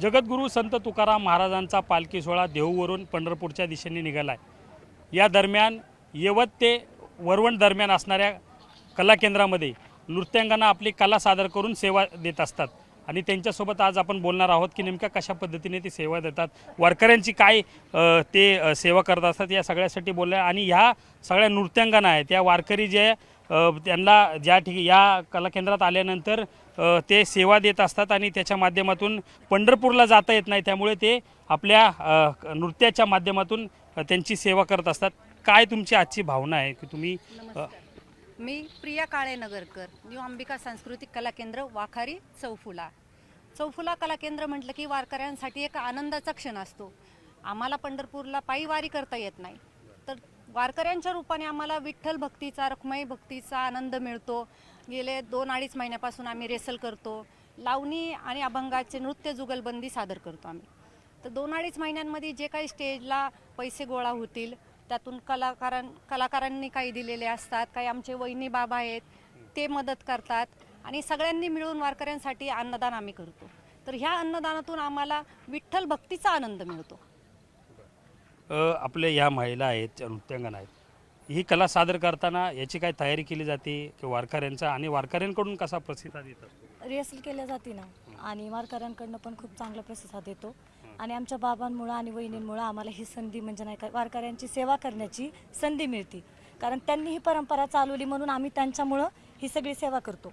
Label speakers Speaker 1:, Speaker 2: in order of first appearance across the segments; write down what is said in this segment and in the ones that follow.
Speaker 1: जगद्गुरू संत तुकाराम महाराजांचा पालखी सोहळा देहूवरून पंढरपूरच्या दिशेने निघाला आहे। या दरम्यान यवत ते वरवण दरम्यान असणाऱ्या कला केंद्रामध्ये नृत्यांगना आपली कला सादर करून सेवा देत असतात आणि त्यांच्यासोबत आज आपण बोलणार आहोत की नेमक्या कशा पद्धतीने ती सेवा देतात, वारकऱ्यांची काय ते सेवा करत असतात या सगळ्यासाठी बोलल्या। आणि ह्या सगळ्या नृत्यांगना आहेत त्या वारकरी जे त्यांना ज्या ठिकाणी या कला केंद्रात आल्यानंतर ते सेवा देत असतात आणि त्याच्या माध्यमातून पंढरपूरला जाता येत नाही, त्यामुळे ते आपल्या नृत्याच्या माध्यमातून त्यांची सेवा करत असतात। काय तुमची आजची भावना आहे की तुम्ही?
Speaker 2: मी प्रिया काळे नगरकर, न्यू अंबिका सांस्कृतिक कला केंद्र वाखारी चौफुला कला केंद्र म्हटलं की वारकऱ्यांसाठी एक आनंदाचा क्षण असतो। आम्हाला पंढरपूरला पायी वारी करता येत नाही, तर वारकऱ्यांच्या रूपाने आम्हाला विठ्ठल भक्तीचा, रखुमाई भक्तीचा आनंद मिळतो। गेले 2-2.5 महिन्यापासून आम्ही रेसल करतो, लावणी आणि अभंगाचे नृत्य जुगलबंदी सादर करतो आम्ही। तर 2-2.5 महिन्यांमध्ये जे काही स्टेजला पैसे गोळा होतील त्यातून कलाकारांनी काही दिलेले असतात, काही आमचे वहिनी बाबा आहेत ते मदत करतात आणि सगळ्यांनी मिळून वारकऱ्यांसाठी अन्नदान आम्ही करतो। तर ह्या अन्नदानातून आम्हाला विठ्ठल भक्तीचा आनंद मिळतो।
Speaker 1: आपल्या ह्या महिला आहेत, नृत्यांगना आहेत, ही कला सादर करताना याची काय तयारी केली जाते की वारकऱ्यांचा आणि वारकऱ्यांकडून कसा प्रतिसाद येत असतो?
Speaker 3: रिहर्सल केल्या जाते ना, आणि वारकऱ्यांकडनं पण खूप चांगला प्रतिसाद येतो आणि आमच्या बाबांमुळे आणि वहिनींमुळे आम्हाला ही संधी म्हणजे नाही का वारकऱ्यांची सेवा करण्याची संधी मिळते, कारण त्यांनी ही परंपरा चालवली म्हणून आम्ही त्यांच्यामुळं ही सगळी सेवा करतो,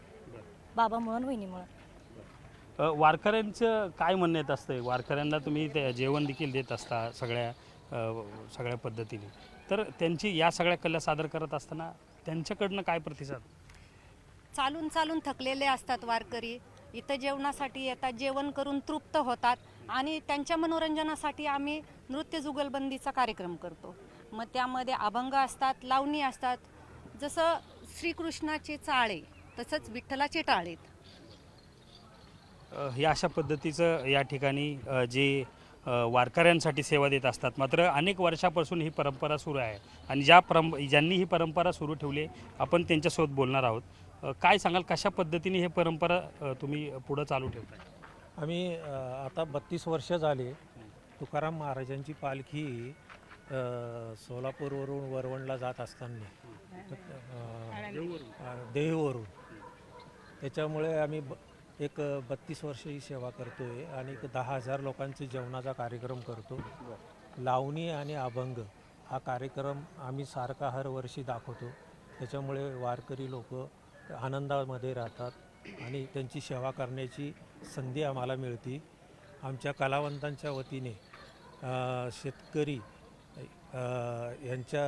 Speaker 3: बाबामुळं आणि वहिनीमुळं।
Speaker 1: वारकऱ्यांचं काय म्हणणं येत असतं? वारकऱ्यांना तुम्ही ते जेवण देखील देत असता सगळ्या पद्धतीने, तर त्यांची या सगळ्या कला सादर करत असताना त्यांच्याकडनं काय प्रतिसाद?
Speaker 2: चालून थकलेले असतात वारकरी, इथं जेवणासाठी येतात, जेवण करून तृप्त होतात आणि त्यांच्या मनोरंजनासाठी आम्ही नृत्य जुगलबंदीचा कार्यक्रम करतो। मग त्यामध्ये अभंग असतात, लावणी असतात, जसं श्रीकृष्णाचे चाळे तसंच विठ्ठलाचे टाळेत।
Speaker 1: हे अशा पद्धतीचं या ठिकाणी जे वारकऱ्यांसाठी सेवा देत असतात। मात्र अनेक वर्षापासून ही परंपरा सुरू आहे आणि ज्यांनी ही परंपरा सुरू ठेवली आपण त्यांच्यासोबत बोलणार आहोत। काय सांगाल, कशा पद्धतीने हे परंपरा तुम्ही पुढं चालू ठेवताय?
Speaker 4: आम्ही आता 32 वर्ष झाले तुकाराम महाराजांची पालखी सोलापूरवरून वरवणला जात असताना देहूवरून, त्याच्यामुळे आम्ही एक 32 वर्ष ही सेवा करतो आहे आणि एक 10,000 लोकांचे जेवणाचा कार्यक्रम करतो। लावणी आणि अभंग हा कार्यक्रम आम्ही सारखा हर वर्षी दाखवतो, त्याच्यामुळे वारकरी लोक आनंदामध्ये राहतात आणि त्यांची सेवा करण्याची संधी आम्हाला मिळते। आमच्या कलावंतांच्या वतीने शेतकरी यांच्या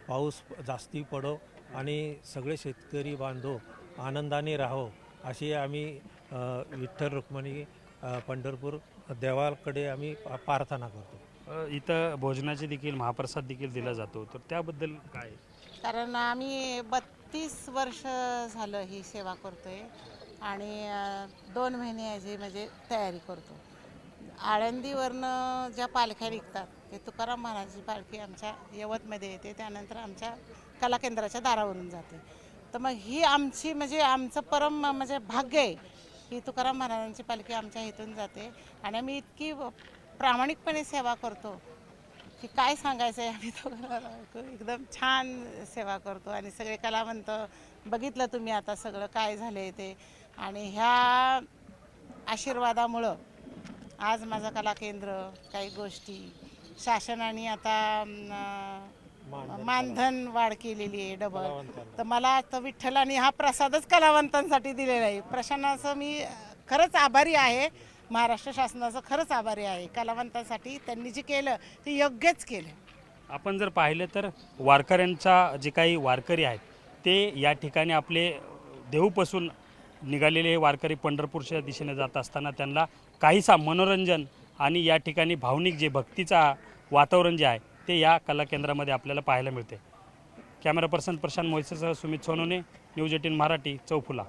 Speaker 4: पाऊस जास्ती पडो आणि सगळे शेतकरी बांधव आनंदाने राहो अशी आम्ही विठ्ठल रुक्मिणी पंढरपूर देवाकडे आम्ही प्रार्थना करतो।
Speaker 1: इथं भोजनाचे देखील महाप्रसाद देखील दिला जातो, तर त्याबद्दल काय?
Speaker 5: कारण आम्ही 32 वर्ष झालं ही सेवा करतोय आणि 2 महिने याची म्हणजे तयारी करतो। आळंदीवरनं ज्या पालख्या निघतात ते तुकाराम महाराजांची पालखी आमच्या यवतमध्ये येते, त्यानंतर आमच्या कला केंद्राच्या दारावरून जाते। तर मग ही आमची म्हणजे आमचं म्हणजे भाग्य आहे की तुकाराम महाराजांची पालखी आमच्या इथून जाते आणि आम्ही इतकी प्रामाणिकपणे सेवा करतो की काय सांगायचं आहे। आम्ही तो एकदम छान सेवा करतो आणि सगळे कलावंत बघितलं तुम्ही आता सगळं काय झालं आहे ते, आणि ह्या आशीर्वादामुळं आज माझं कला केंद्र काही गोष्टी शासनाने आता मानधन वाढ केलेली आहे डबल, तर मला तर विठ्ठलाने हा प्रसादच कलावंतांसाठी दिलेला आहे। प्रशासनाचं मी खरंच आभारी आहे, महाराष्ट्र शासनाचं खरंच आभारी आहे। कलावंतांसाठी त्यांनी जे केलं ते योग्यच केलं।
Speaker 1: आपण जर पाहिलं तर वारकऱ्यांचा जे काही वारकरी आहेत ते या ठिकाणी आपले देहूपासून निघालेले हे वारकरी पंढरपूरच्या दिशेने जात असताना त्यांना काहीसा मनोरंजन आणि या ठिकाणी भावनिक जे भक्तीचा वातावरण जे आहे ते या कला केंद्रामध्ये आपल्याला पाहायला मिळते। कॅमेरा पर्सन प्रशांत मोहिसेसह सुमित सोनोने, न्यूज 18 मराठी, चौफुला।